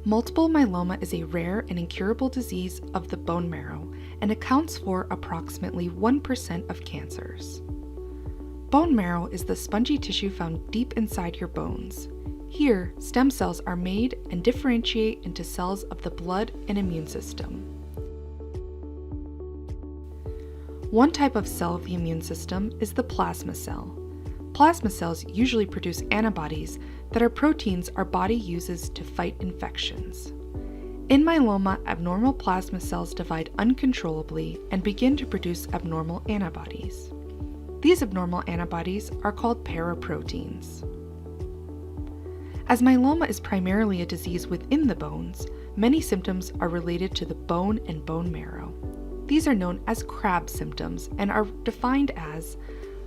Multiple myeloma is a rare and incurable disease of the bone marrow and accounts for approximately 1% of cancers. Bone marrow is the spongy tissue found deep inside your bones. Here, stem cells are made and differentiate into cells of the blood and immune system. One type of cell of the immune system is the plasma cell. Plasma cells usually produce antibodies that are proteins our body uses to fight infections. In myeloma, abnormal plasma cells divide uncontrollably and begin to produce abnormal antibodies. These abnormal antibodies are called paraproteins. As myeloma is primarily a disease within the bones, many symptoms are related to the bone and bone marrow. These are known as CRAB symptoms and are defined as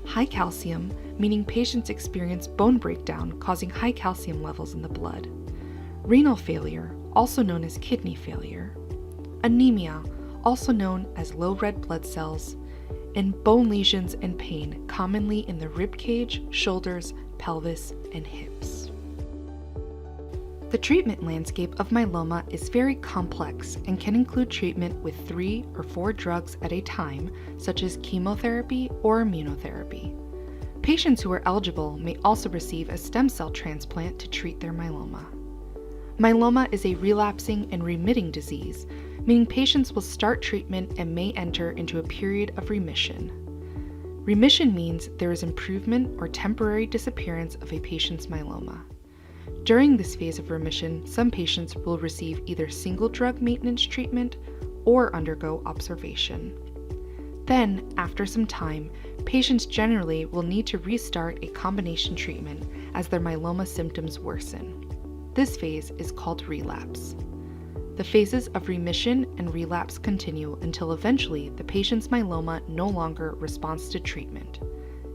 high calcium, meaning patients experience bone breakdown causing high calcium levels in the blood; renal failure, also known as kidney failure; anemia, also known as low red blood cells; and bone lesions and pain, commonly in the rib cage, shoulders, pelvis, and hips. The treatment landscape of myeloma is very complex and can include treatment with 3 or 4 drugs at a time, such as chemotherapy or immunotherapy. Patients who are eligible may also receive a stem cell transplant to treat their myeloma. Myeloma is a relapsing and remitting disease, meaning patients will start treatment and may enter into a period of remission. Remission means there is improvement or temporary disappearance of a patient's myeloma. During this phase of remission, some patients will receive either single drug maintenance treatment or undergo observation. Then, after some time, patients generally will need to restart a combination treatment as their myeloma symptoms worsen. This phase is called relapse. The phases of remission and relapse continue until eventually the patient's myeloma no longer responds to treatment.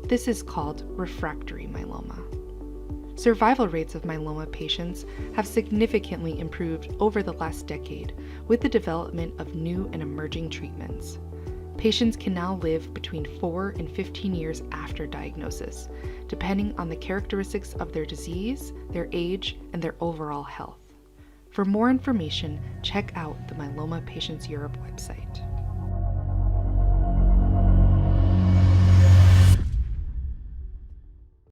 This is called refractory myeloma. Survival rates of myeloma patients have significantly improved over the last decade with the development of new and emerging treatments. Patients can now live between 4 and 15 years after diagnosis, depending on the characteristics of their disease, their age, and their overall health. For more information, check out the Myeloma Patients Europe website.